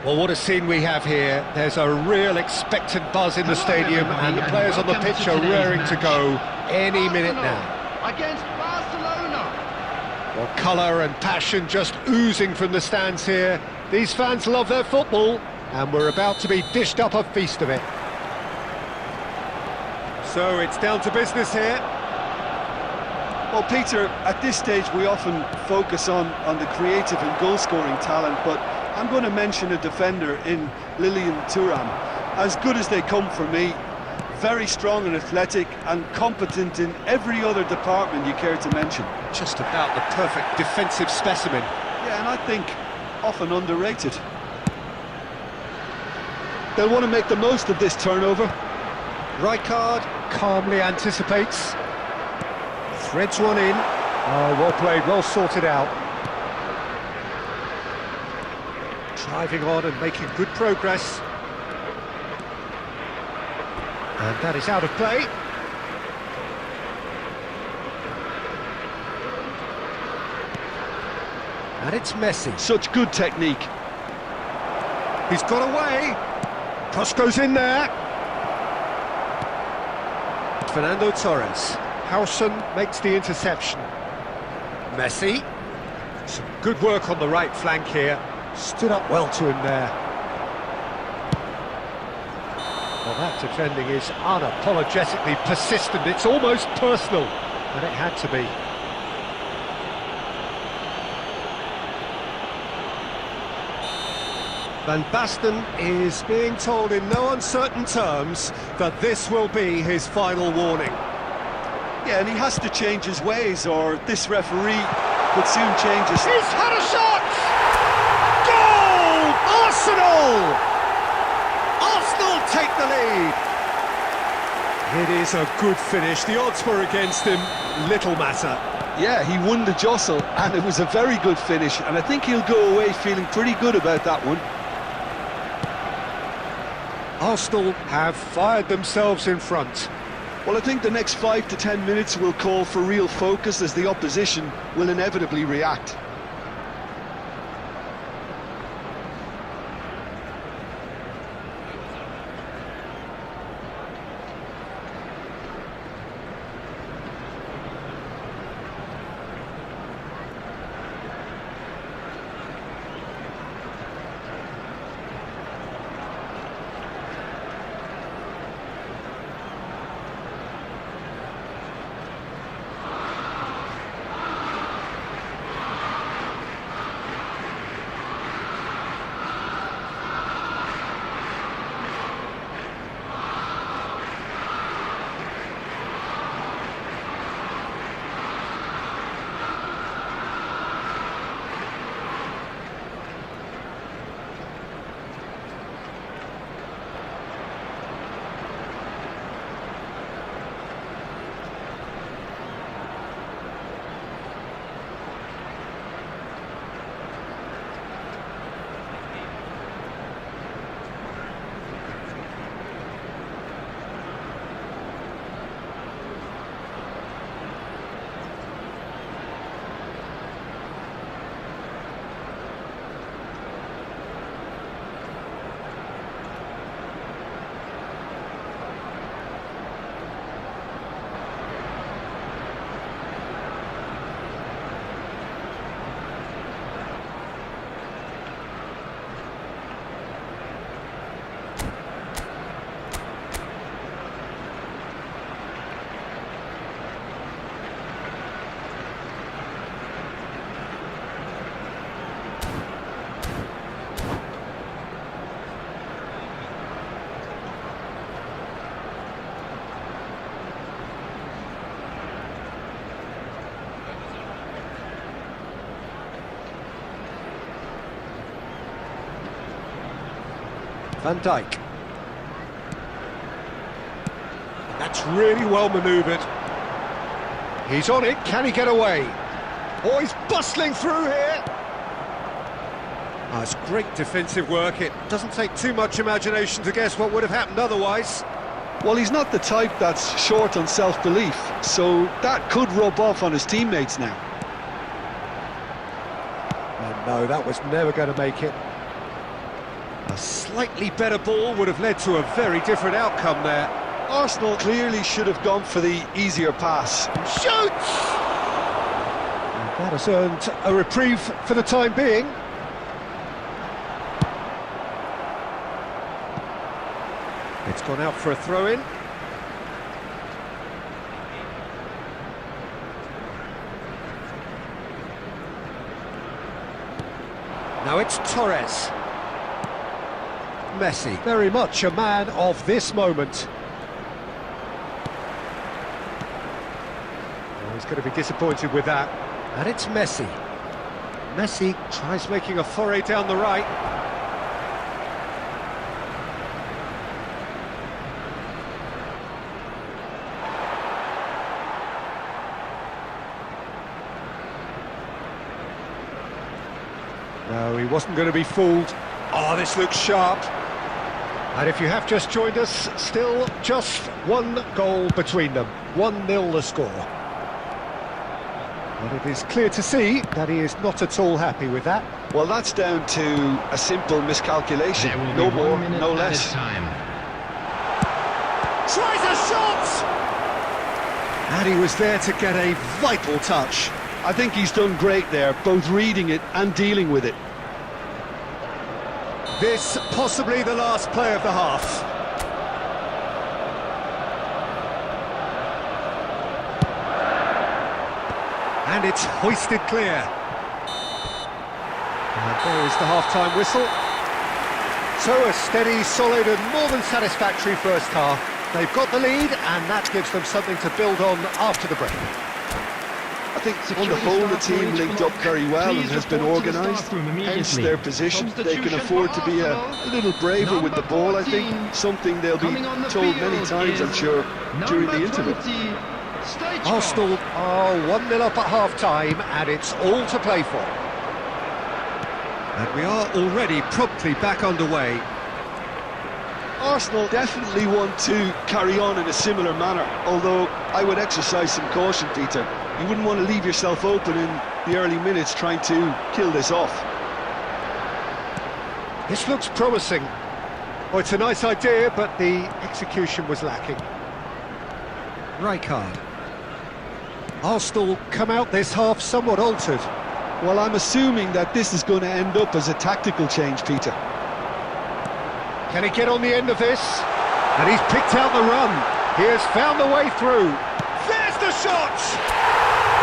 Well, what a scene we have here. There's a real expectant buzz in the stadium, and the players on the pitch are raring to go any minute now. Against Barcelona. Well, colour and passion just oozing from the stands here. These fans love their football, and we're about to be dished up a feast of it. So it's down to business here. Well, Peter, at this stage we often focus on the creative and goal-scoring talent, but I'm going to mention a defender in Lilian Thuram. As good as they come for me, very strong and athletic and competent in every other department you care to mention. Just about the perfect defensive specimen. Yeah, and I think often underrated. They'll want to make the most of this turnover. Rijkaard calmly anticipates. Threads one in. Oh, well played, well sorted out. Driving on and making good progress. And that is out of play. And it's Messi. Such good technique. He's got away. Cross goes in there. Fernando Torres. Howson makes the interception. Messi. Some good work on the right flank here. Stood up well to him there. Well, that defending is unapologetically persistent. It's almost personal, and it had to be. Van Basten is being told in no uncertain terms that this will be his final warning. Yeah, and he has to change his ways, or this referee could soon change his... He's had a shot! Goal! Arsenal! Arsenal take the lead! It is a good finish. The odds were against him. Little matter. Yeah, he won the jostle, and it was a very good finish, and I think he'll go away feeling pretty good about that one. Arsenal have fired themselves in front. Well, I think the next 5 to 10 minutes will call for real focus as the opposition will inevitably react. Van Dijk. That's really well manoeuvred. He's on it, can he get away? Oh, he's bustling through here! Oh, it's great defensive work. It doesn't take too much imagination to guess what would have happened otherwise. Well, he's not the type that's short on self-belief, so that could rub off on his teammates now. Oh no, that was never going to make it. A slightly better ball would have led to a very different outcome there. Arsenal clearly should have gone for the easier pass. Shoots! And that has earned a reprieve for the time being. It's gone out for a throw-in. Now it's Torres. Messi, very much a man of this moment. Oh, he's going to be disappointed with that. And it's Messi. Messi tries making a foray down the right. No, he wasn't going to be fooled. Oh, this looks sharp. And if you have just joined us, still just one goal between them. 1-0 the score. And it is clear to see that he is not at all happy with that. Well, that's down to a simple miscalculation. No more, no less. Tries a shot! And he was there to get a vital touch. I think he's done great there, both reading it and dealing with it. This possibly the last play of the half. And it's hoisted clear. And there is the half-time whistle. So a steady, solid and more than satisfactory first half. They've got the lead and that gives them something to build on after the break. I think on the whole the team linked up very well and has been organised, hence their position. They can afford to be a little braver with the ball, I think, something they'll be told many times, I'm sure, during the interval. Arsenal are 1-0 up at half-time and it's all to play for. And we are already promptly back underway. Arsenal definitely want to carry on in a similar manner, although I would exercise some caution, Peter. You wouldn't want to leave yourself open in the early minutes trying to kill this off. This looks promising. Oh, it's a nice idea, but the execution was lacking. Rijkaard. Arsenal come out this half somewhat altered. Well, I'm assuming that this is going to end up as a tactical change, Peter. Can he get on the end of this? And he's picked out the run. He has found the way through. There's the shot!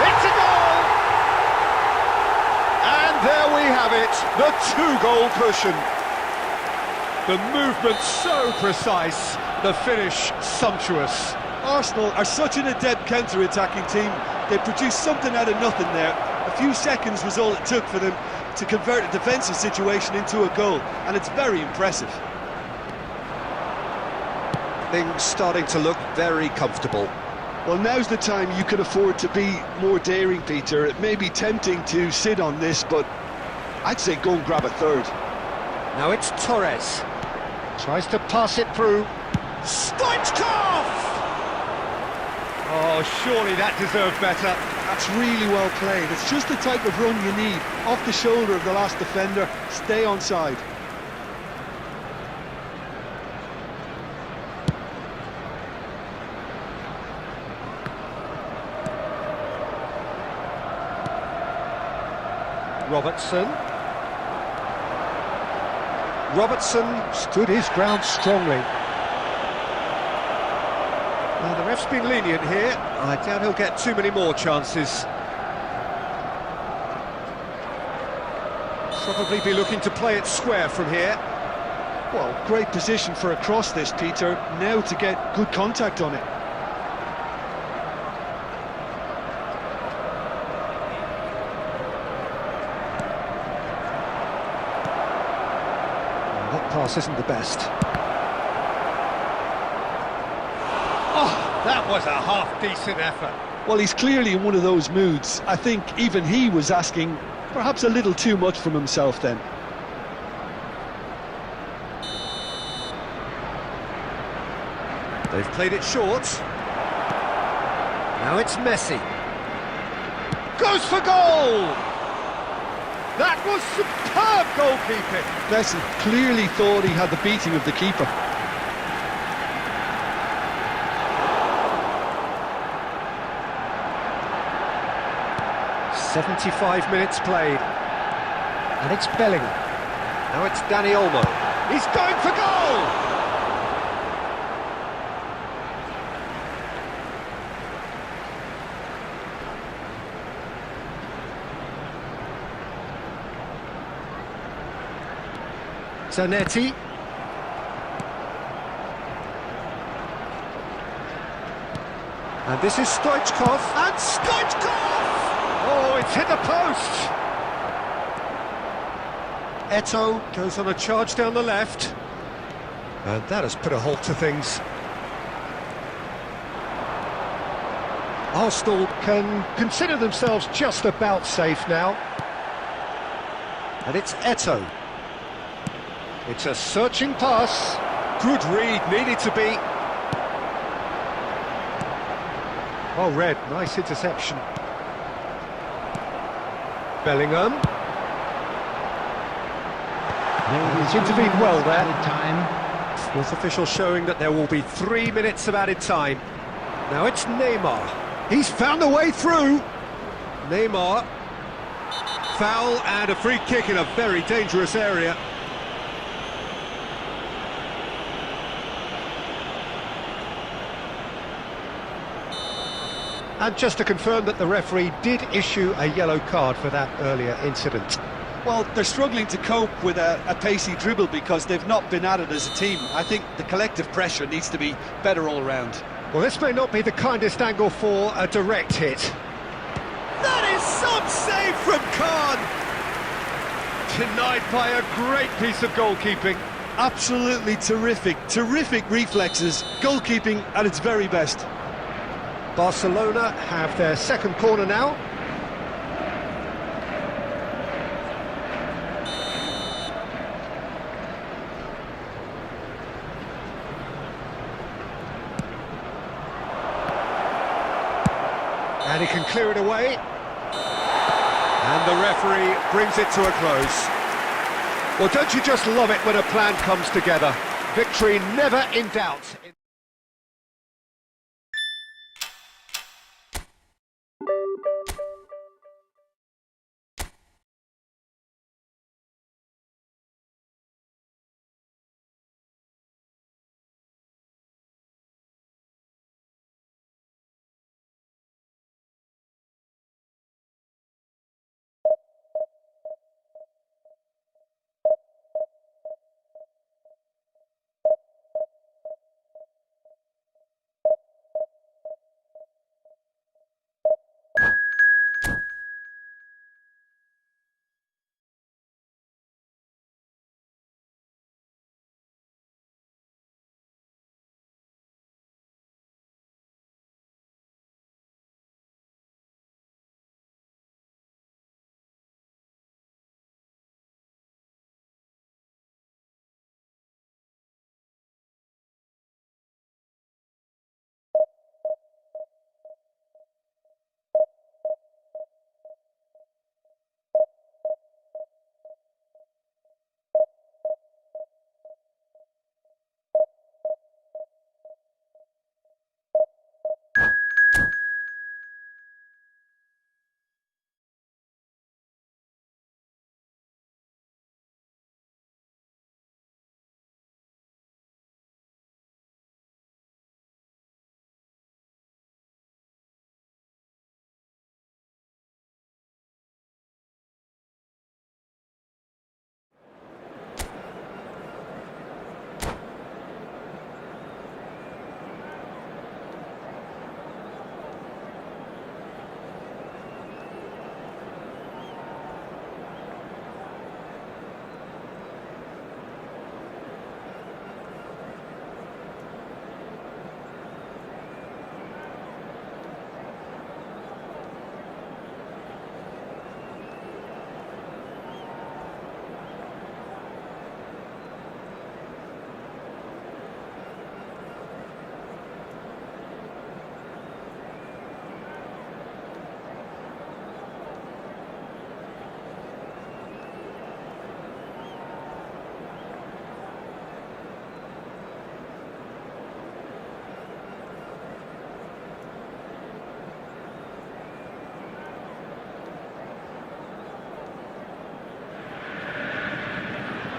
It's a goal! And there we have it, the two-goal cushion. The movement so precise, the finish sumptuous. Arsenal are such an adept counter-attacking team. They produced something out of nothing there. A few seconds was all it took for them to convert a defensive situation into a goal, and it's very impressive. Things starting to look very comfortable. Well, now's the time you can afford to be more daring, Peter. It may be tempting to sit on this, but I'd say go and grab a third. Now it's Torres. Tries to pass it through. Stoichkov! Oh, surely that deserved better. That's really well played. It's just the type of run you need. Off the shoulder of the last defender, stay onside. Robertson stood his ground strongly. Well, the ref's been lenient here. I doubt he'll get too many more chances. Probably be looking to play it square from here. Well, great position for a cross this, Peter. Now to get good contact on it. That pass isn't the best. Oh, that was a half-decent effort. Well, he's clearly in one of those moods. I think even he was asking perhaps a little too much from himself then. They've played it short. Now it's Messi. Goes for goal! That was superb goalkeeping. Messi clearly thought he had the beating of the keeper. "75 minutes played, and it's Bellingham. Now it's Dani Olmo. He's going for goal! Zanetti. And this is Stoichkov. And Stoichkov! Oh, it's hit the post! Eto'o goes on a charge down the left. And that has put a halt to things. Arsenal can consider themselves just about safe now. And it's Eto'o. It's a searching pass. Good read, needed to be. Oh, Red, nice interception. Bellingham. He's intervened well there. Time. Fourth official showing that there will be 3 minutes of added time. Now it's Neymar. He's found a way through. Neymar. Foul and a free kick in a very dangerous area. And just to confirm that the referee did issue a yellow card for that earlier incident. Well, they're struggling to cope with a pacey dribble because they've not been at it as a team. I think the collective pressure needs to be better all round. Well, this may not be the kindest angle for a direct hit. That is some save from Khan! Denied by a great piece of goalkeeping. Absolutely terrific, terrific reflexes. Goalkeeping at its very best. Barcelona have their second corner now. And he can clear it away. And the referee brings it to a close. Well, don't you just love it when a plan comes together? Victory never in doubt.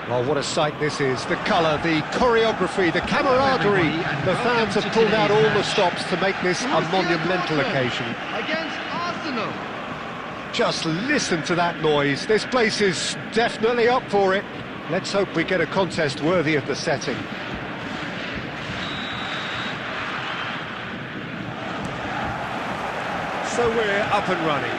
Oh, what a sight this is. The colour, the choreography, the camaraderie. The fans have pulled out all the stops to make this a monumental occasion. Against Arsenal. Just listen to that noise. This place is definitely up for it. Let's hope we get a contest worthy of the setting. So we're up and running.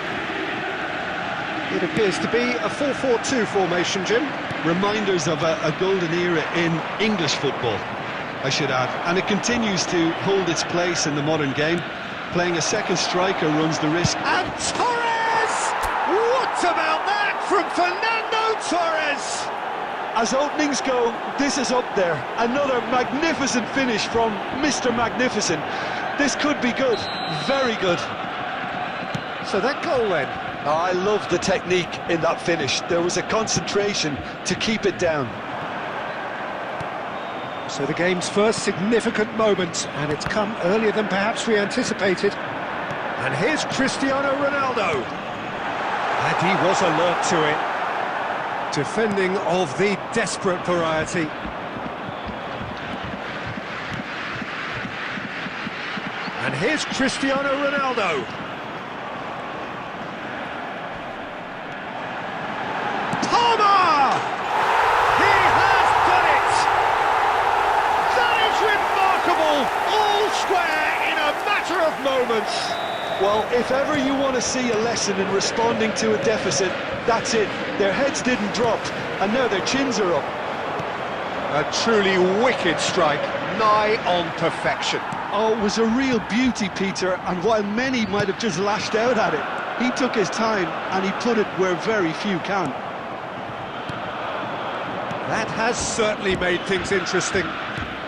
It appears to be a 4-4-2 formation, Jim. Reminders of a golden era in English football, I should add. And it continues to hold its place in the modern game. Playing a second striker runs the risk. And Torres! What about that from Fernando Torres? As openings go, this is up there. Another magnificent finish from Mr. Magnificent. This could be good, very good. So that goal then? Oh, I love the technique in that finish. There was a concentration to keep it down. So the game's first significant moment, and it's come earlier than perhaps we anticipated. And here's Cristiano Ronaldo. And he was alert to it. Defending of the desperate variety. And here's Cristiano Ronaldo. Of moments. Well, if ever you want to see a lesson in responding to a deficit, that's it. Their heads didn't drop, and now their chins are up. A truly wicked strike, nigh on perfection. Oh, it was a real beauty, Peter, and while many might have just lashed out at it, he took his time and he put it where very few can. That has certainly made things interesting.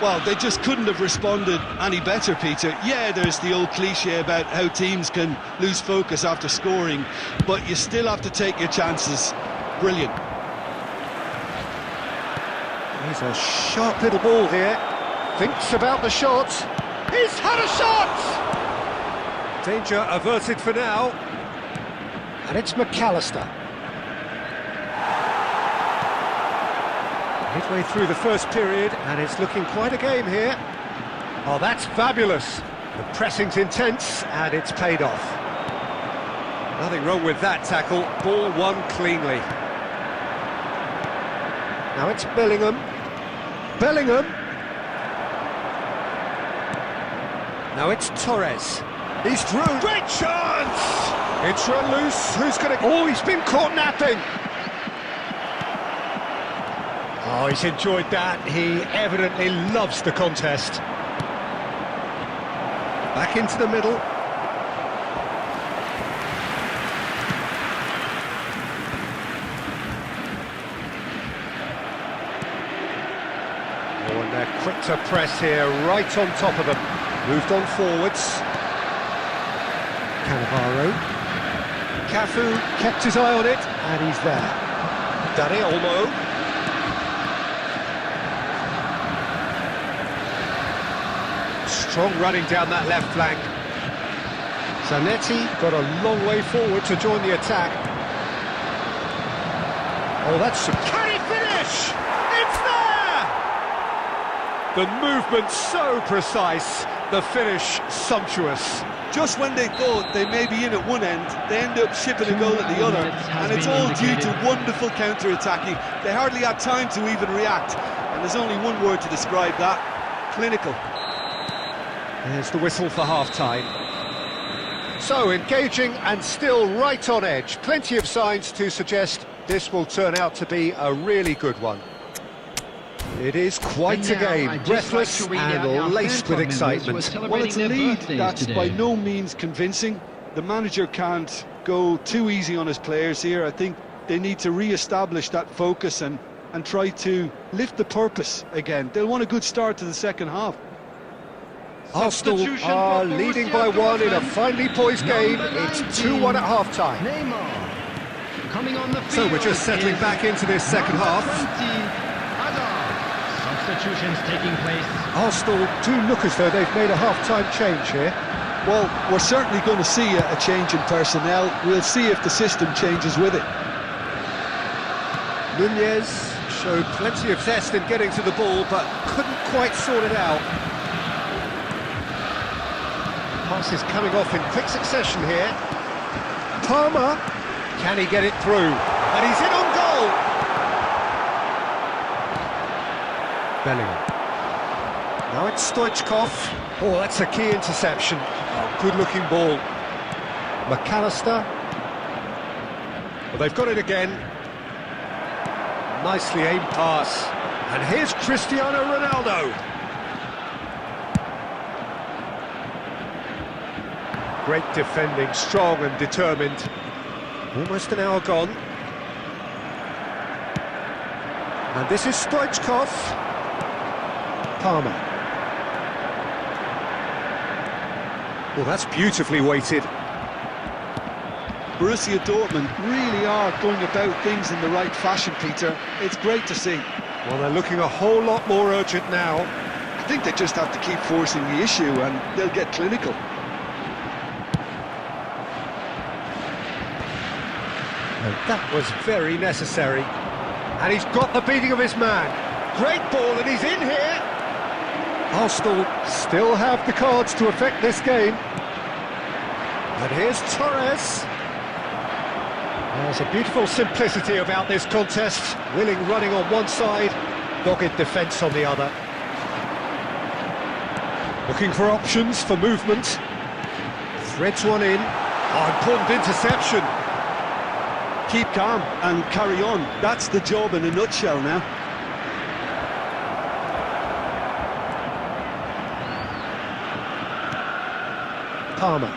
Well, they just couldn't have responded any better, Peter. Yeah, there's the old cliche about how teams can lose focus after scoring, but you still have to take your chances. Brilliant. He's a sharp little ball here. Thinks about the shot. He's had a shot! Danger averted for now. And it's McAllister. Midway through the first period, and it's looking quite a game here. Oh, that's fabulous. The pressing's intense, and it's paid off. Nothing wrong with that tackle. Ball won cleanly. Now it's Bellingham. Bellingham. Now it's Torres. He's through. Great chance! It's run loose. Who's going to... Oh, he's been caught napping. Oh, he's enjoyed that. He evidently loves the contest. Back into the middle. Oh, and they're quick to press here, right on top of them. Moved on forwards. Cannavaro. Cafu kept his eye on it, and he's there. Dani Olmo. Strong running down that left flank. Zanetti got a long way forward to join the attack. Oh, that's... Can he finish? It's there! The movement so precise, the finish sumptuous. Just when they thought they may be in at one end, they end up shipping a goal at the other, and it's all due to wonderful counter-attacking. They hardly had time to even react, and there's only one word to describe that: clinical. There's the whistle for half-time. So, engaging and still right on edge. Plenty of signs to suggest this will turn out to be a really good one. It is quite a game, breathless and laced with excitement. Well, it's a lead that's by no means convincing. The manager can't go too easy on his players here. I think they need to re-establish that focus and try to lift the purpose again. They'll want a good start to the second half. Arsenal are leading by one in a finely poised game. It's 2-1 at half-time. So we're just settling back into this second half. Substitutions taking place. Arsenal do look as though they've made a half-time change here. Well, we're certainly going to see a change in personnel. We'll see if the system changes with it. Nunez showed plenty of zest in getting to the ball, but couldn't quite sort it out. Passes coming off in quick succession here. Palmer, can he get it through? And he's in on goal! Bellingham. Now it's Stoichkov. Oh, that's a key interception. Oh, good-looking ball. McAllister. Well, they've got it again. Nicely aimed pass. And here's Cristiano Ronaldo. Great defending, strong and determined. Almost an hour gone. And this is Stoichkov. Palmer. Well, that's beautifully weighted. Borussia Dortmund really are going about things in the right fashion, Peter. It's great to see. Well, they're looking a whole lot more urgent now. I think they just have to keep forcing the issue and they'll get clinical. And that was very necessary. And he's got the beating of his man. Great ball, and he's in here. Arsenal still have the cards to affect this game. And here's Torres. There's a beautiful simplicity about this contest. Willing running on one side, dogged defence on the other. Looking for options for movement. Threads one in. Oh, important interception. Keep calm and carry on. That's the job in a nutshell now. Palmer.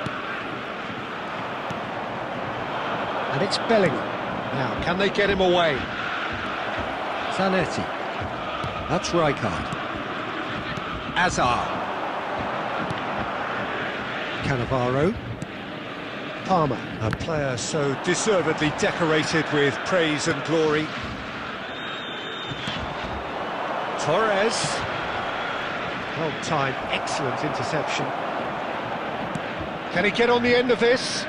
And it's Bellingham. Now, can they get him away? Zanetti. That's Rijkaard. Azar. Cannavaro. Palmer, a player so deservedly decorated with praise and glory. Torres. Well-timed, excellent interception. Can he get on the end of this?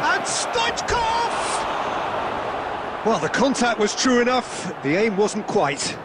And Stoichkov! Well, the contact was true enough, the aim wasn't quite.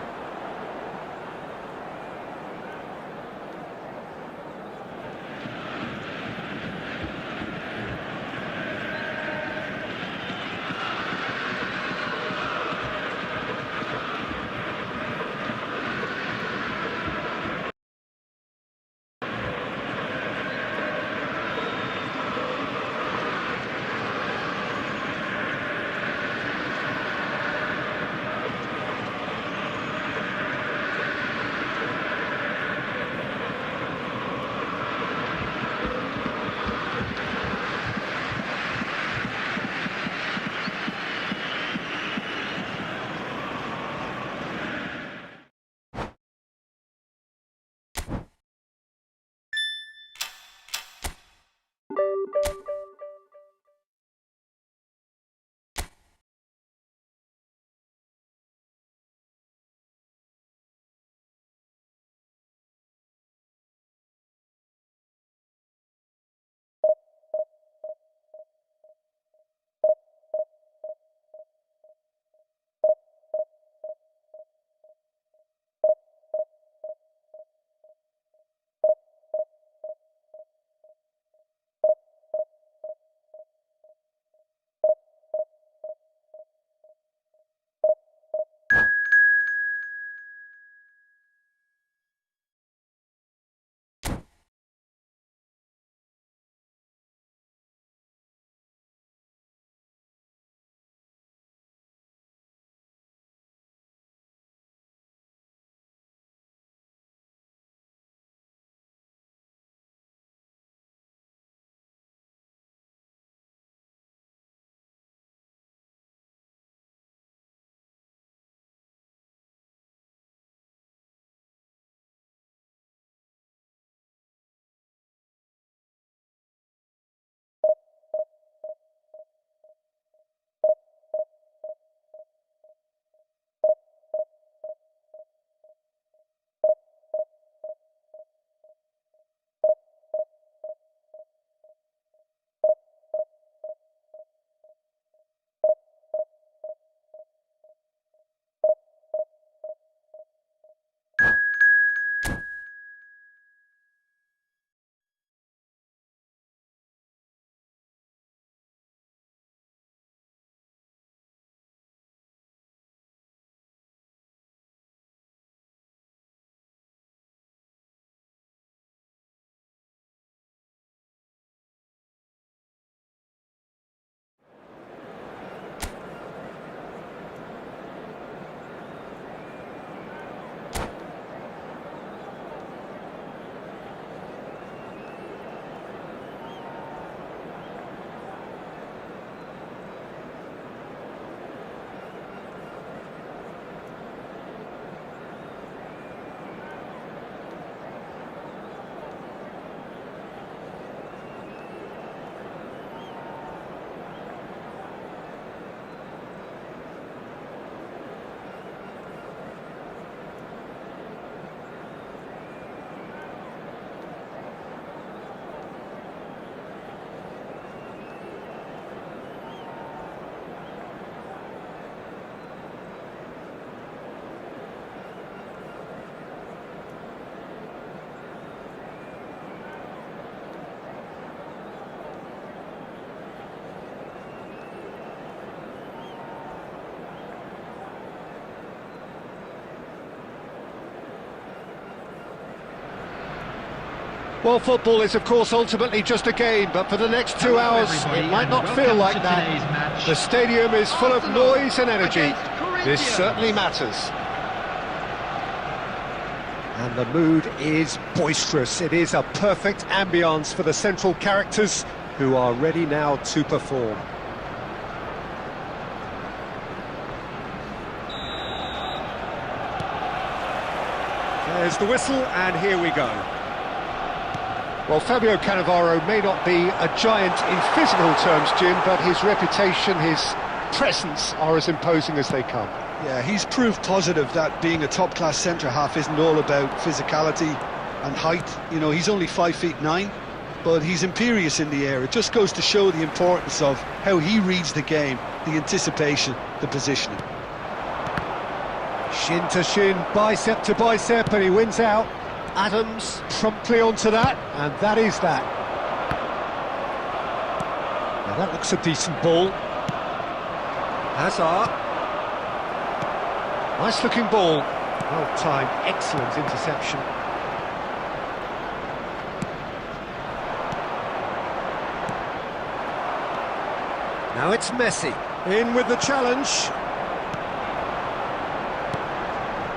Well, football is, of course, ultimately just a game, but for the next 2 hours, it might not feel like that. The stadium is full of noise and energy. This certainly matters. And the mood is boisterous. It is a perfect ambience for the central characters who are ready now to perform. There's the whistle, and here we go. Well, Fabio Cannavaro may not be a giant in physical terms, Jim, but his reputation, his presence are as imposing as they come. Yeah, he's proof positive that being a top-class centre-half isn't all about physicality and height. You know, he's only 5'9", but he's imperious in the air. It just goes to show the importance of how he reads the game, the anticipation, the positioning. Shin to shin, bicep to bicep, and he wins out. Adams promptly onto that, and that is that. Now that looks a decent ball. Hazard. Nice looking ball. Well timed, excellent interception. Now it's Messi, in with the challenge.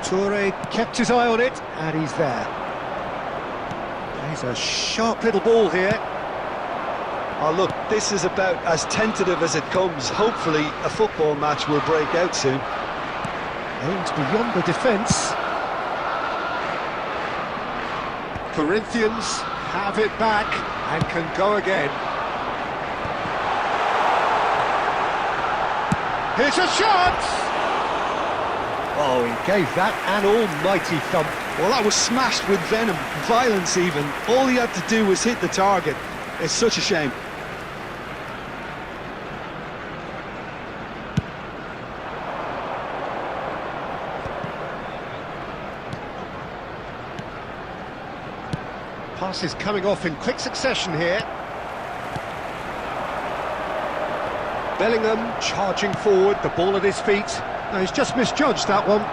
Toure kept his eye on it, and he's there. There's a sharp little ball here. Oh look, this is about as tentative as it comes. Hopefully a football match will break out soon. Aimed beyond the defence. Corinthians have it back and can go again. Here's a shot! Oh, he gave that an almighty thump. Well, that was smashed with venom, violence even. All he had to do was hit the target. It's such a shame. Passes coming off in quick succession here. Bellingham charging forward, the ball at his feet. No, he's just misjudged that one.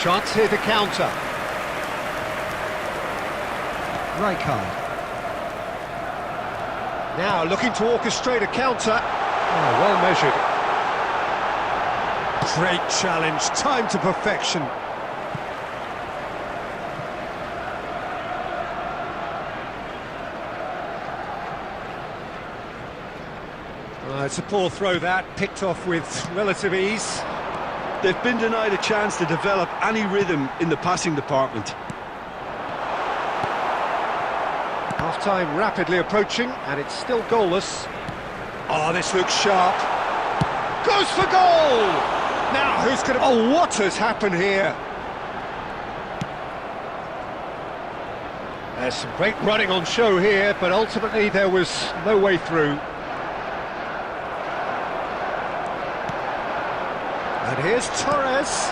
Chance here to counter. Rijkaard. Now looking to orchestrate a counter. Oh, well measured. Great challenge, time to perfection. It's a poor throw that, picked off with relative ease. They've been denied a chance to develop any rhythm in the passing department. Half-time rapidly approaching, and it's still goalless. Oh, this looks sharp. Goes for goal! Now, who's going to... Oh, what has happened here? There's some great running on show here, but ultimately there was no way through. And here's Torres.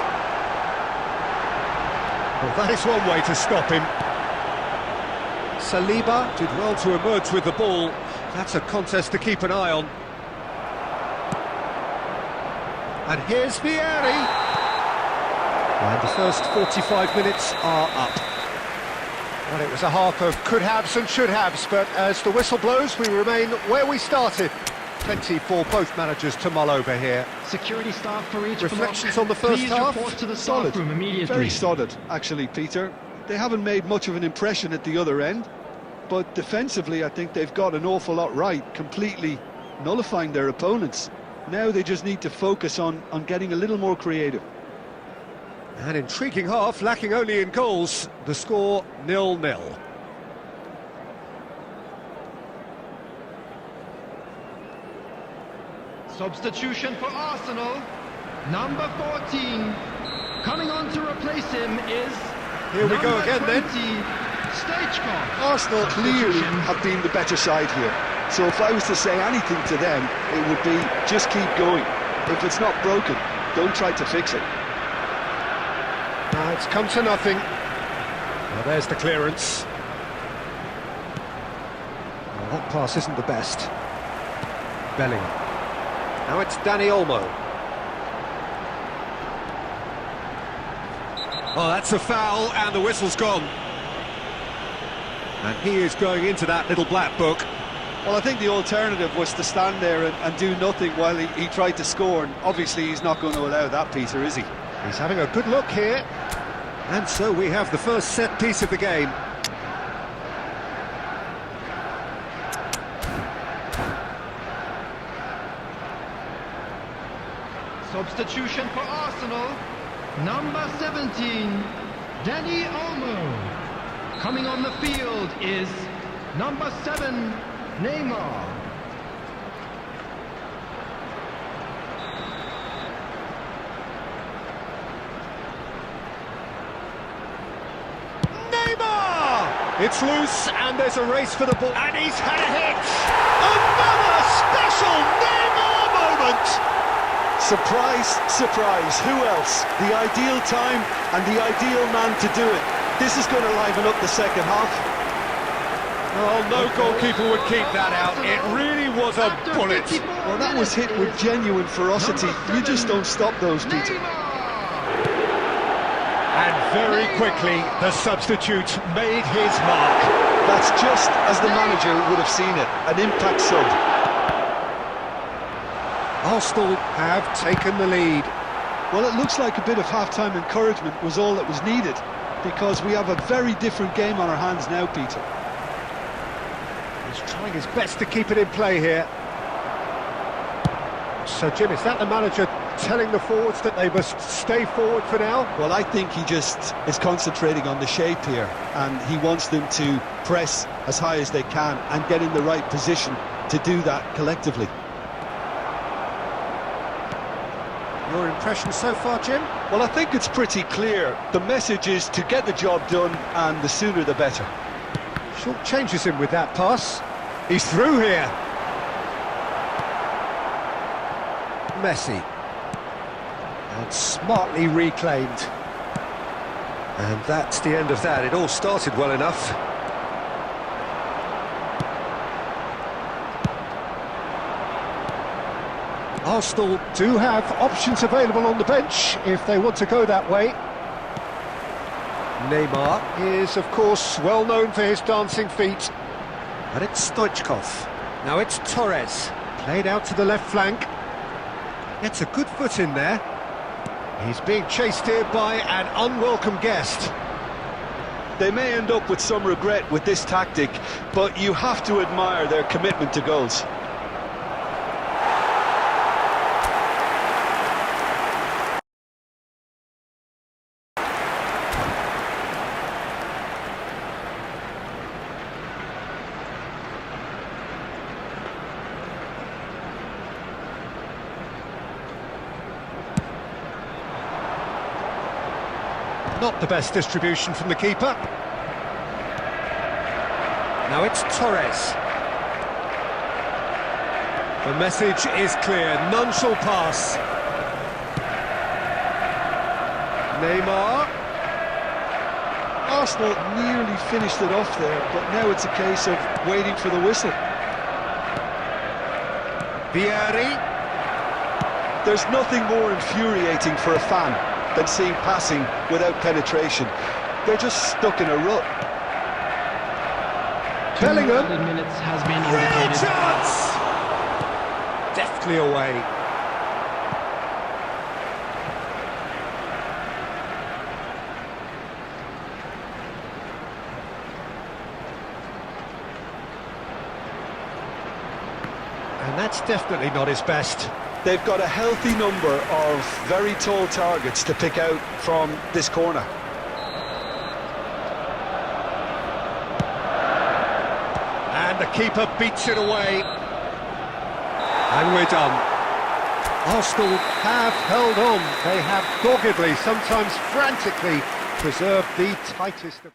Well, that is one way to stop him. Saliba did well to emerge with the ball. That's a contest to keep an eye on. And here's Vieri. And the first 45 minutes are up. Well, it was a half of could-haves and should-haves, but as the whistle blows, we remain where we started. Plenty for both managers to mull over here. Security staff for each Reflections block. on the first Please half? report to the Solid. staff room immediately. Very solid, actually, Peter. They haven't made much of an impression at the other end, but defensively I think they've got an awful lot right, completely nullifying their opponents. Now they just need to focus on getting a little more creative. An intriguing half, lacking only in goals. The score 0-0. Substitution for Arsenal. Number 14. Coming on to replace him is... Here we go again then. Stagecock. Arsenal clearly have been the better side here. So if I was to say anything to them, it would be just keep going. If it's not broken, don't try to fix it. It's come to nothing. Well, there's the clearance. Well, that pass isn't the best. Bellingham. Now it's Dani Olmo. Oh, that's a foul, and the whistle's gone. And he is going into that little black book. Well, I think the alternative was to stand there and do nothing while he tried to score, and obviously he's not going to allow that, Peter, is he? He's having a good look here. And so we have the first set piece of the game. Substitution for Arsenal, number 17, Danny Olmo. Coming on the field is number 7, Neymar. It's loose, and there's a race for the ball, and he's had a hit! Another special Neymar moment! Surprise, surprise, who else? The ideal time and the ideal man to do it. This is going to liven up the second half. Oh, no goalkeeper would keep that out. It really was a bullet. Well, that was hit with genuine ferocity. You just don't stop those, Peter. And very quickly, the substitute made his mark. That's just as the manager would have seen it, an impact sub. Arsenal have taken the lead. Well, it looks like a bit of half-time encouragement was all that was needed, because we have a very different game on our hands now, Peter. He's trying his best to keep it in play here. So, Jim, is that the manager telling the forwards that they must stay forward for now? Well, I think he just is concentrating on the shape here, and he wants them to press as high as they can and get in the right position to do that collectively. Your impression so far, Jim? Well, I think it's pretty clear. The message is to get the job done, and the sooner the better. Short changes him with that pass. He's through here. Messi. And smartly reclaimed. And that's the end of that. It all started well enough. Arsenal do have options available on the bench if they want to go that way. Neymar is, of course, well known for his dancing feet. And it's Stoichkov. Now it's Torres. Played out to the left flank. Gets a good foot in there. He's being chased here by an unwelcome guest. They may end up with some regret with this tactic, but you have to admire their commitment to goals. Not the best distribution from the keeper. Now it's Torres. The message is clear, none shall pass. Neymar. Arsenal nearly finished it off there, but now it's a case of waiting for the whistle. Vieri. There's nothing more infuriating for a fan than seeing passing without penetration. They're just stuck in a rut. Bellingham. Minutes has been Real indicated. chance! Deftly away. And that's definitely not his best. They've got a healthy number of very tall targets to pick out from this corner. And the keeper beats it away. And we're done. Arsenal have held on. They have doggedly, sometimes frantically, preserved the tightest of...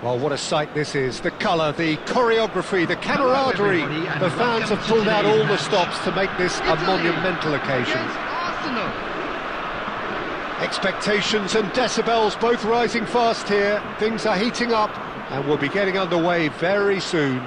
Well, what a sight this is. The colour, the choreography, the camaraderie. everybody, and The fans welcome have to pulled out today's all the match. stops to make this a Italy monumental occasion. against Arsenal. Expectations and decibels both rising fast here. Things are heating up and we'll be getting underway very soon.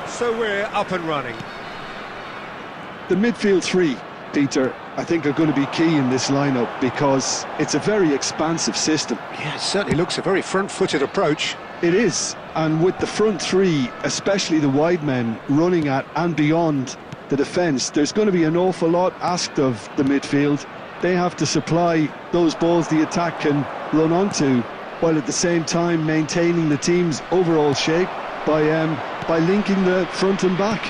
So we're up and running. The midfield three, Peter, I think are going to be key in this lineup because it's a very expansive system. Yeah, it certainly looks a very front-footed approach. It is, and with the front three, especially the wide men, running at and beyond the defence, there's going to be an awful lot asked of the midfield. They have to supply those balls the attack can run onto, while at the same time maintaining the team's overall shape by linking the front and back.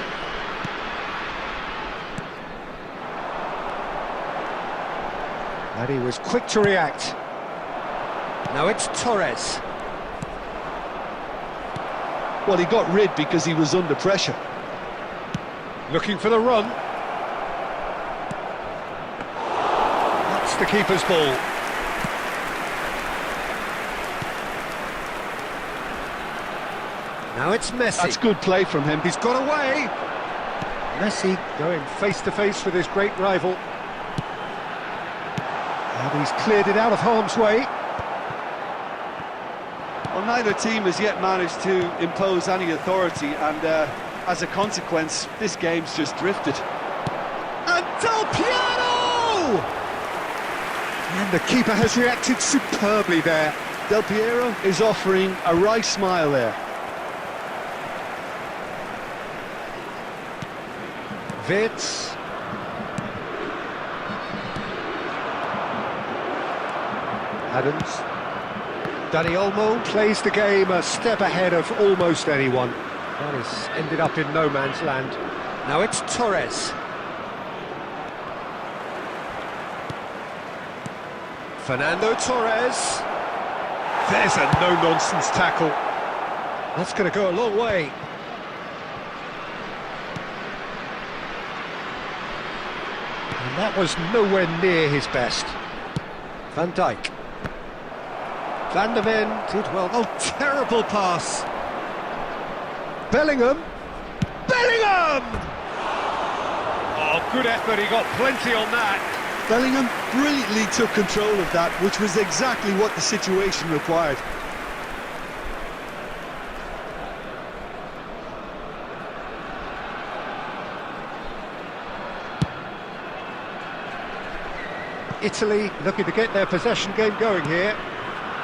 And he was quick to react. Now it's Torres. Well, he got rid because he was under pressure. Looking for the run. That's the keeper's ball. Now it's Messi. That's good play from him. He's got away. Messi going face-to-face with his great rival. And he's cleared it out of harm's way. Well, neither team has yet managed to impose any authority, and as a consequence, this game's just drifted. And Del Piero! And the keeper has reacted superbly there. Del Piero is offering a wry smile there. Vitz. Adams. Dani Olmo plays the game a step ahead of almost anyone. That has ended up in no man's land. Now it's Torres. Fernando Torres. There's a no-nonsense tackle. That's going to go a long way. And that was nowhere near his best. Van Dijk. Van der Ven did well. Oh, terrible pass. Bellingham. Bellingham! Oh, good effort. He got plenty on that. Bellingham brilliantly took control of that, which was exactly what the situation required. Italy looking to get their possession game going here.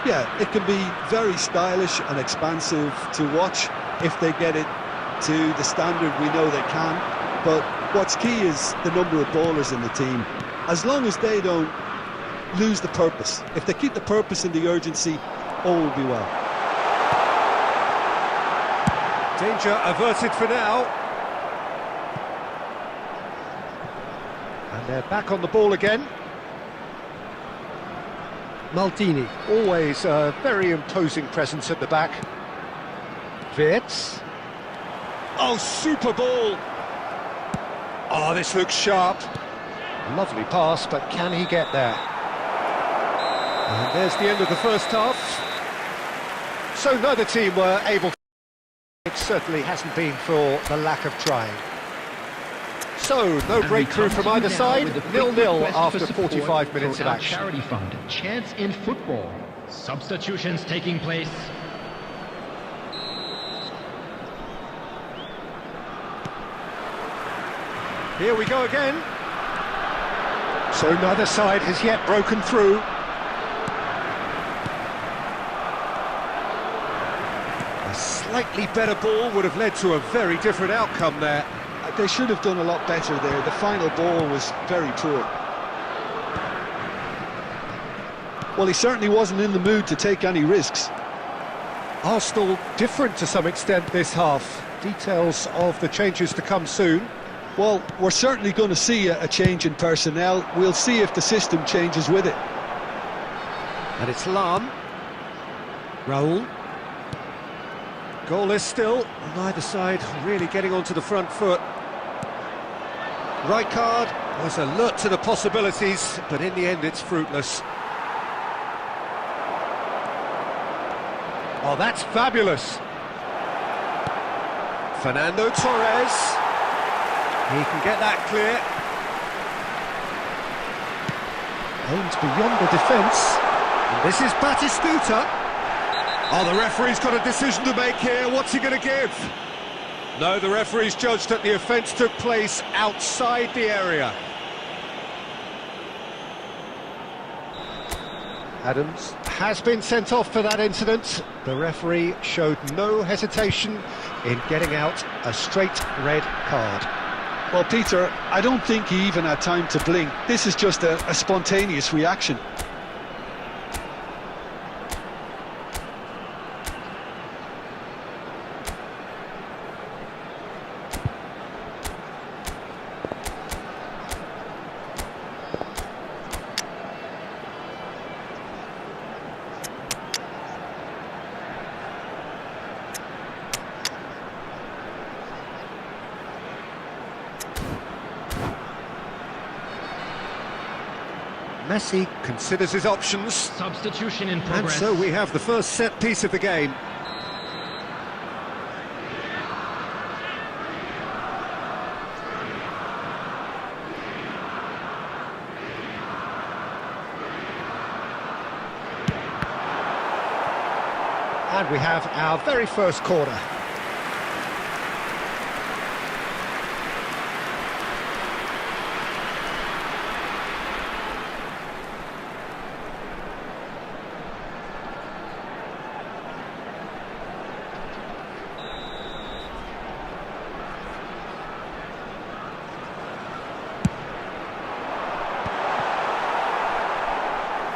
Yeah, it can be very stylish and expansive to watch if they get it to the standard we know they can. But what's key is the number of ballers in the team. As long as they don't lose the purpose, if they keep the purpose and the urgency, all will be well. Danger averted for now. And they're back on the ball again. Maldini, always a very imposing presence at the back. Vitz. Oh, super ball! Oh, this looks sharp. Lovely pass, but can he get there? And there's the end of the first half. So neither team were able to... It certainly hasn't been for the lack of trying. So, no breakthrough from either side, 0-0 after 45 minutes of action. Charity fund, Chance in Football. Substitutions taking place. Here we go again. So neither side has yet broken through. A slightly better ball would have led to a very different outcome there. They should have done a lot better there. The final ball was very poor. Well, he certainly wasn't in the mood to take any risks. Arsenal different to some extent this half. Details of the changes to come soon. Well, we're certainly going to see a change in personnel. We'll see if the system changes with it. And it's Lam. Raul. Goalless still, neither side really getting onto the front foot. Right card was alert to the possibilities, but in the end it's fruitless. Oh, that's fabulous. Fernando Torres. He can get that clear. Aims beyond the defence. And this is Batistuta. Oh, the referee's got a decision to make here. What's he going to give? No, the referee's judged that the offence took place outside the area. Adams has been sent off for that incident. The referee showed no hesitation in getting out a straight red card. Well, Peter, I don't think he even had time to blink. This is just a spontaneous reaction. Messi considers his options. Substitution in And progress. so we have the first set piece of the game. And we have our very first corner.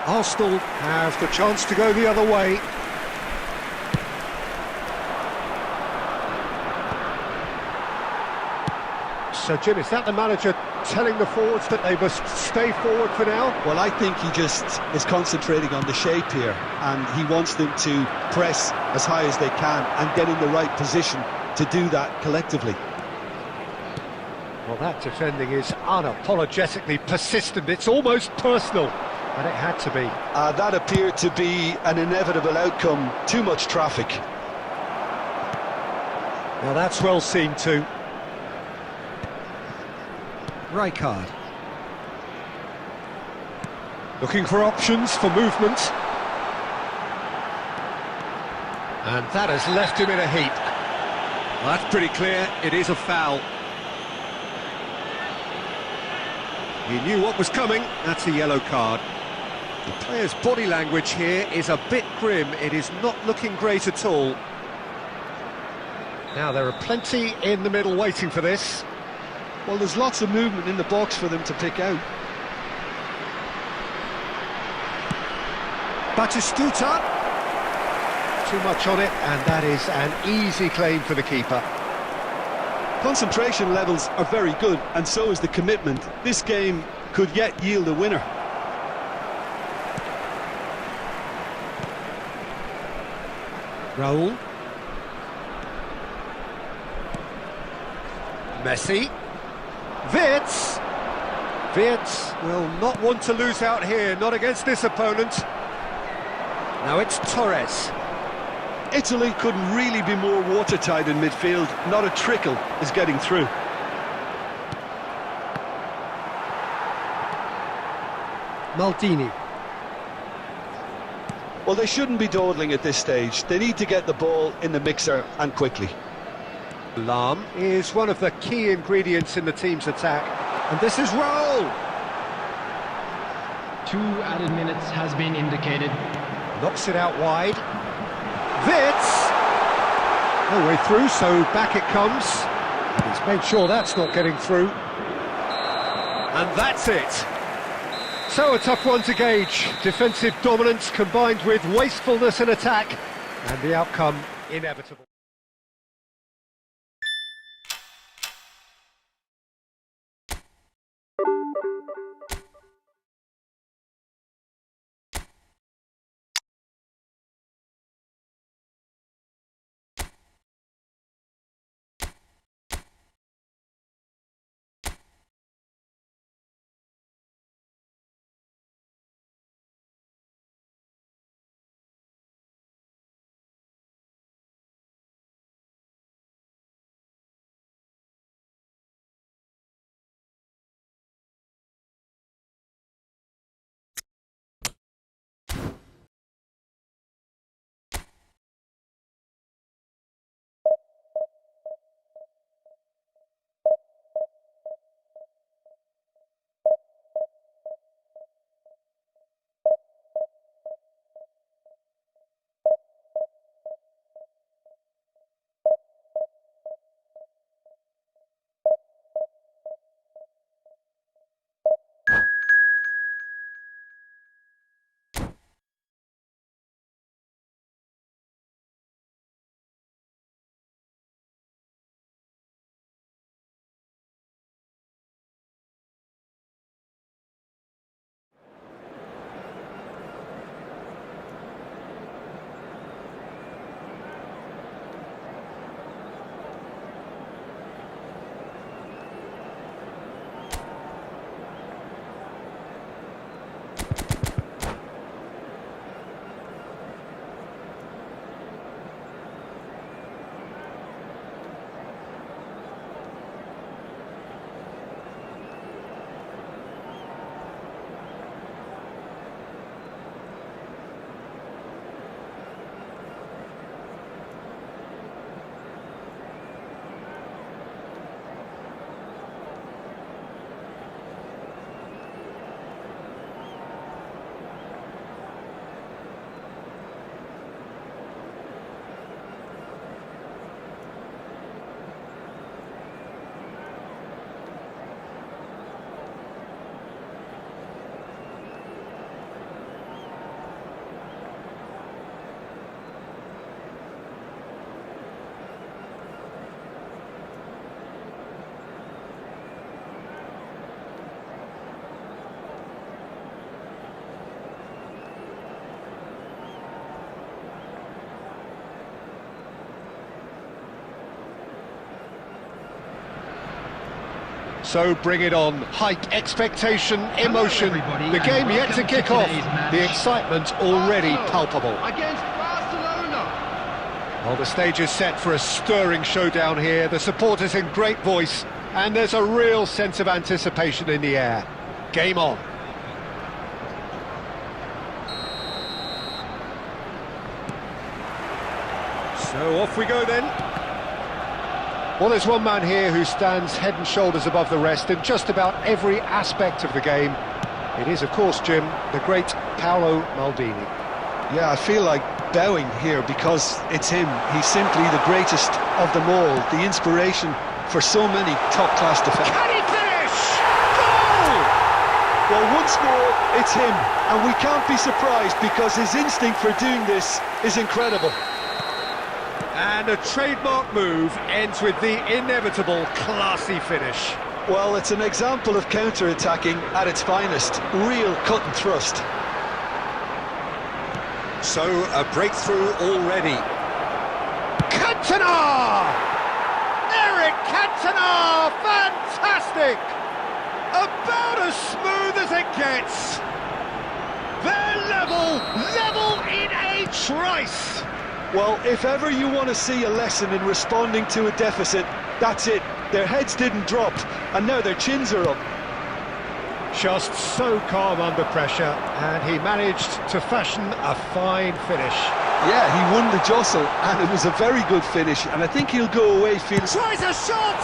Arsenal have the chance to go the other way. So, Jim, is that the manager telling the forwards that they must stay forward for now? Well, I think he just is concentrating on the shape here, and he wants them to press as high as they can and get in the right position to do that collectively. Well, that defending is unapologetically persistent. It's almost personal, and it had to be. That appeared to be an inevitable outcome. Too much traffic. Now that's well seen too. Rijkaard. Looking for options for movement. And that has left him in a heap. Well, that's pretty clear, it is a foul. He knew what was coming, that's a yellow card. The player's body language here is a bit grim, it is not looking great at all. Now there are plenty in the middle waiting for this. Well, there's lots of movement in the box for them to pick out. Batistuta. Too much on it, and that is an easy claim for the keeper. Concentration levels are very good, and so is the commitment. This game could yet yield a winner. Raul. Messi. Wirtz. Wirtz will not want to lose out here, not against this opponent. Now it's Torres. Italy couldn't really be more watertight in midfield. Not a trickle is getting through. Maldini. Well, they shouldn't be dawdling at this stage. They need to get the ball in the mixer, and quickly. Lam is one of the key ingredients in the team's attack. And this is Raul. 2 added minutes has been indicated. Knocks it out wide. Wirtz! No way through, so back it comes. And he's made sure that's not getting through. And that's it. So a tough one to gauge. Defensive dominance combined with wastefulness in attack. And the outcome inevitable. So bring it on. Hype, expectation, emotion. everybody, The game and yet to welcome to kick off. today's match. The excitement already Arsenal palpable. Against Barcelona. Well, the stage is set for a stirring showdown here. The supporters in great voice, and there's a real sense of anticipation in the air. Game on. So off we go then. Well, there's one man here who stands head and shoulders above the rest in just about every aspect of the game. It is, of course, Jim, the great Paolo Maldini. Yeah, I feel like bowing here because it's him. He's simply the greatest of them all, the inspiration for so many top-class defenders. Can he finish? Goal! Well, once more, it's him, and we can't be surprised because his instinct for doing this is incredible. And a trademark move ends with the inevitable classy finish. Well, it's an example of counter-attacking at its finest. Real cut and thrust. So, a breakthrough already. Cantona! Eric Cantona! Fantastic! About as smooth as it gets. They're level in a trice. Well, if ever you want to see a lesson in responding to a deficit, that's it. Their heads didn't drop, and now their chins are up. Just so calm under pressure, and he managed to fashion a fine finish. Yeah, he won the jostle, and it was a very good finish, and I think he'll go away feeling... Tries a shot!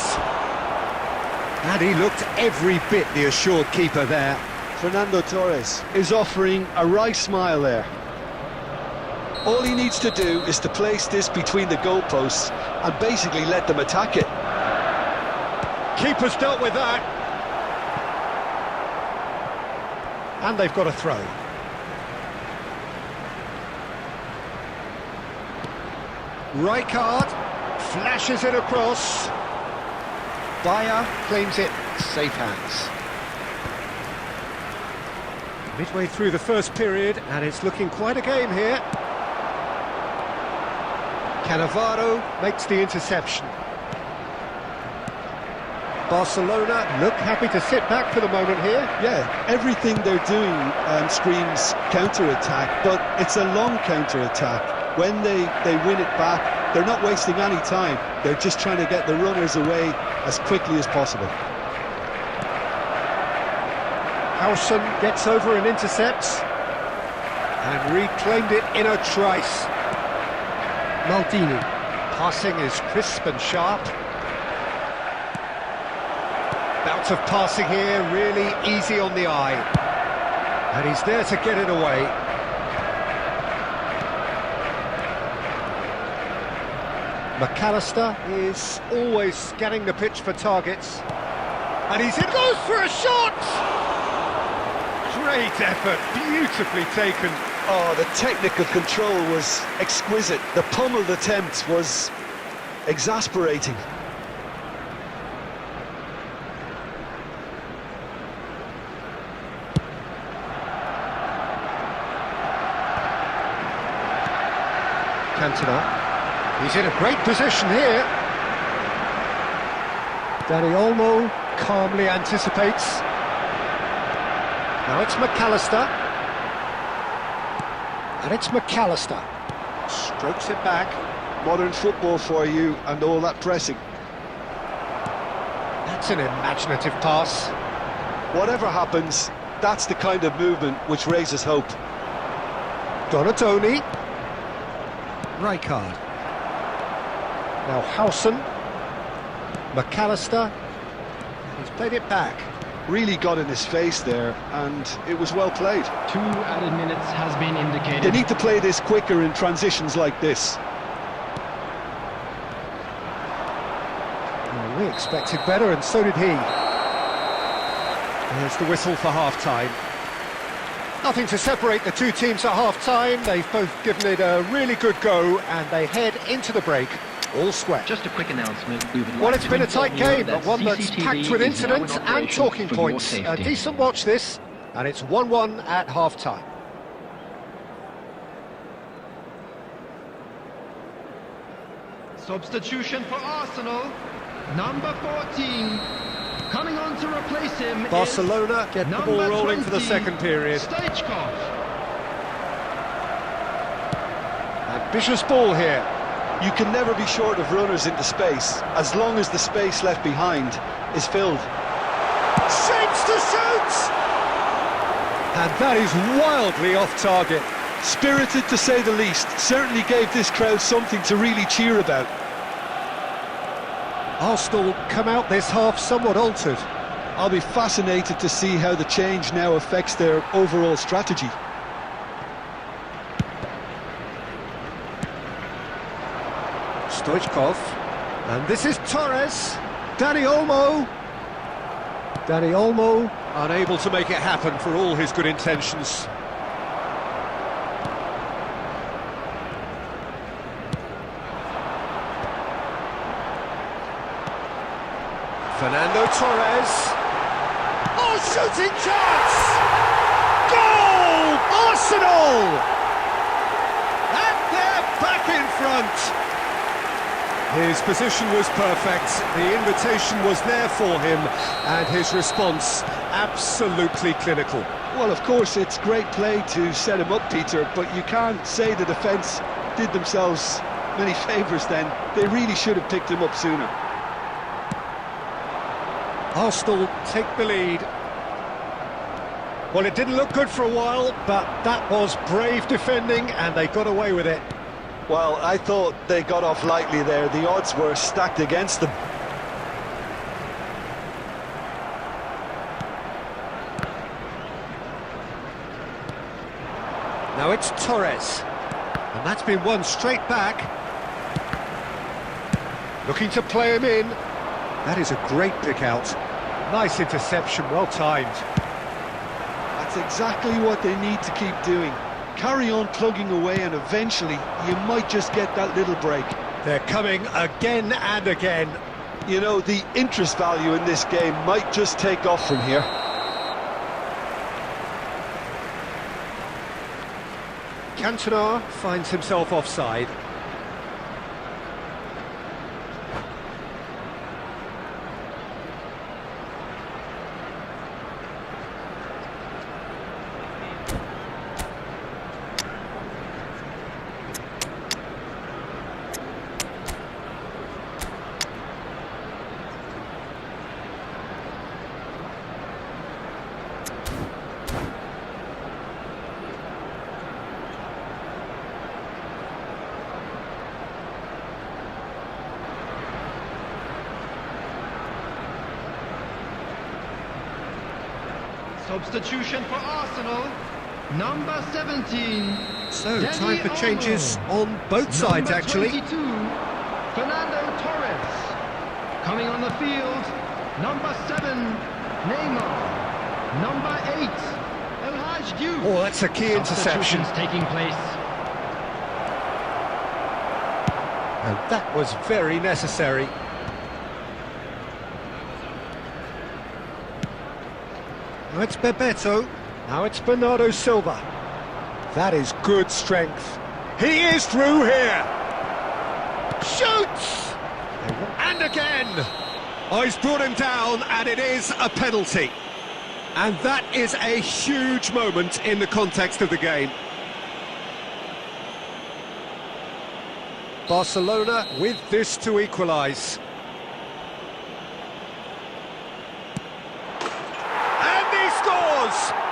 And he looked every bit the assured keeper there. Fernando Torres is offering a right smile there. All he needs to do is to place this between the goalposts and basically let them attack it. Keeper's dealt with that. And they've got a throw. Rijkaard flashes it across. Bayer claims it, safe hands. Midway through the first period, and it's looking quite a game here. Cannavaro makes the interception. Barcelona look happy to sit back for the moment here. Yeah, everything they're doing screams counter-attack, but it's a long counter-attack. When they win it back, they're not wasting any time. They're just trying to get the runners away as quickly as possible. Howson gets over and intercepts. And reclaimed it in a trice. Maldini. Passing is crisp and sharp. Bouts of passing here, really easy on the eye. And he's there to get it away. McAllister is always scanning the pitch for targets. And he's in, goes for a shot! Great effort, beautifully taken. Oh, the technical control was exquisite. The pummeled attempt was exasperating. Cantona. He's in a great position here. Dani Olmo calmly anticipates. Now it's McAllister. And it's McAllister. Strokes it back. Modern football for you and all that pressing. That's an imaginative pass. Whatever happens, that's the kind of movement which raises hope. Donatoni. Rijkaard. Now Howson. McAllister. He's played it back. Really got in his face there, and it was well played. 2 added minutes has been indicated. They need to play this quicker in transitions like this. Well, we expected better, and so did he. There's the whistle for half-time. Nothing to separate the two teams at half-time. They've both given it a really good go, and they head into the break all square. Just a quick announcement. Well, it's been a tight game, but one that's packed with incidents and talking points. A decent watch this, and it's 1-1 at half-time. Substitution for Arsenal, number 14. Coming on to replace him Barcelona is get the number ball rolling for the 20, second period. Stoichkov. Ambitious ball here. You can never be short of runners into space, as long as the space left behind is filled. Shapes to shoot! And that is wildly off target. Spirited to say the least, certainly gave this crowd something to really cheer about. Arsenal come out this half somewhat altered. I'll be fascinated to see how the change now affects their overall strategy. Stoichkov, and this is Torres. Dani Olmo. Dani Olmo unable to make it happen for all his good intentions. Fernando Torres. Oh, shooting chance! Goal! Arsenal! And they're back in front. His position was perfect, the invitation was there for him, and his response absolutely clinical. Well, of course, it's great play to set him up, Peter, but you can't say the defence did themselves many favours then. They really should have picked him up sooner. Arsenal take the lead. Well, it didn't look good for a while, but that was brave defending, and they got away with it. Well, I thought they got off lightly there. The odds were stacked against them. Now it's Torres, and that's been won straight back. Looking to play him in. That is a great pick out. Nice interception, well timed. That's exactly what they need to keep doing. Carry on plugging away, and eventually you might just get that little break. They're coming again and again. You know, the interest value in this game might just take off from here. Cantona finds himself offside. Substitution for Arsenal, number 17. So, Dani time for changes Olmo. on both sides, Number actually. 22, Fernando Torres. Coming on the field, number 7, Neymar. Number 8, El Hadji Diouf. Oh, that's a key interception. Substitutions taking place. And that was very necessary. Now it's Bebeto. Now it's Bernardo Silva. That is good strength. He is through here. Shoots! And again. Oh, he's brought him down, and it is a penalty. And that is a huge moment in the context of the game. Barcelona with this to equalise.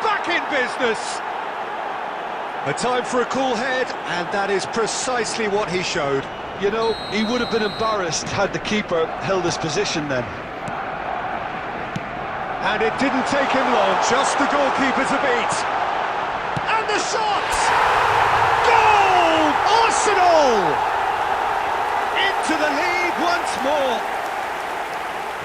Back in business. A time for a cool head, and that is precisely what he showed. You know, he would have been embarrassed had the keeper held his position then. And it didn't take him long, just the goalkeeper to beat. And the shot! Goal! Arsenal! Into the lead once more.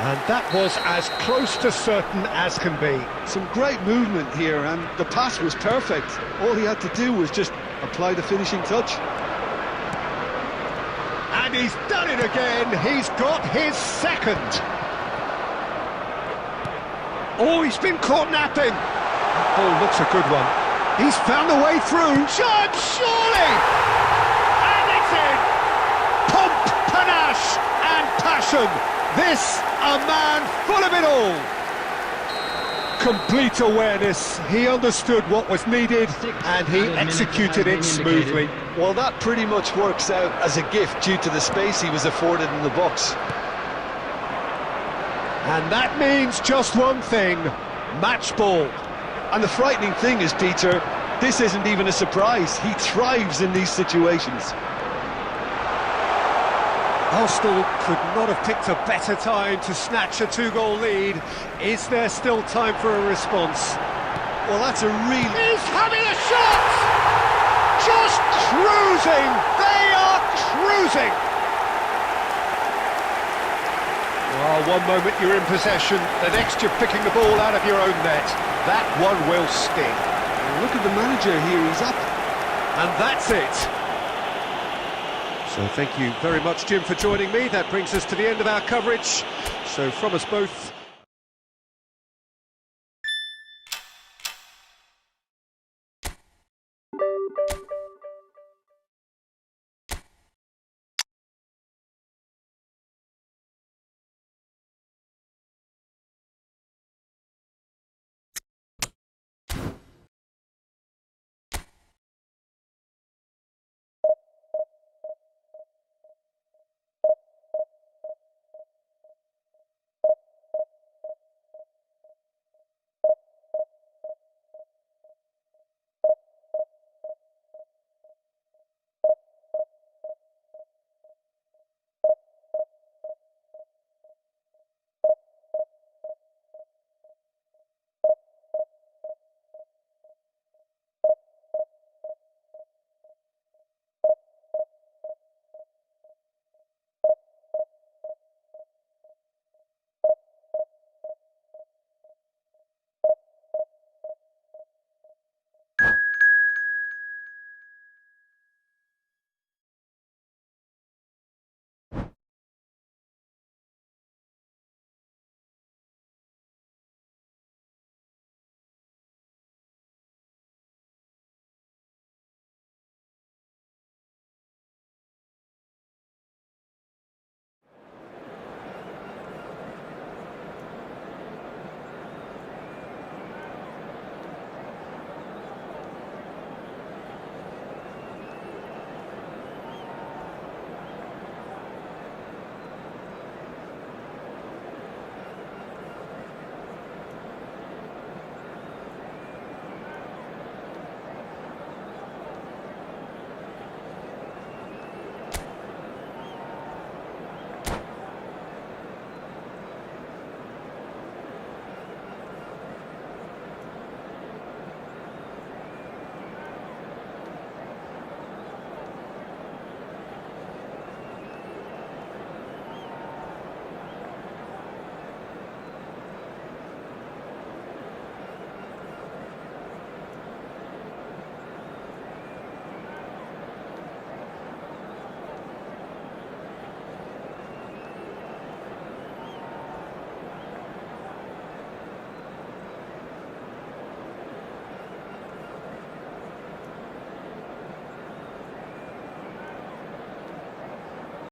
And that was as close to certain as can be. Some great movement here, and the pass was perfect. All he had to do was just apply the finishing touch. And he's done it again. He's got his second. Oh, he's been caught napping. That ball looks a good one. He's found a way through. Shot, surely! And it's in! Pomp, panache and passion. This, a man full of it all. Complete awareness. He understood what was needed and he executed it smoothly. Well, that pretty much works out as a gift due to the space he was afforded in the box. And that means just one thing, match ball. And the frightening thing is, Peter, this isn't even a surprise. He thrives in these situations. Arsenal could not have picked a better time to snatch a two-goal lead. Is there still time for a response? Well, that's a real... He's having a shot! Just cruising! They are cruising! Well, one moment you're in possession, the next you're picking the ball out of your own net. That one will sting. Look at the manager here, he's up. And that's it. So thank you very much, Jim, for joining me. That brings us to the end of our coverage. So from us both,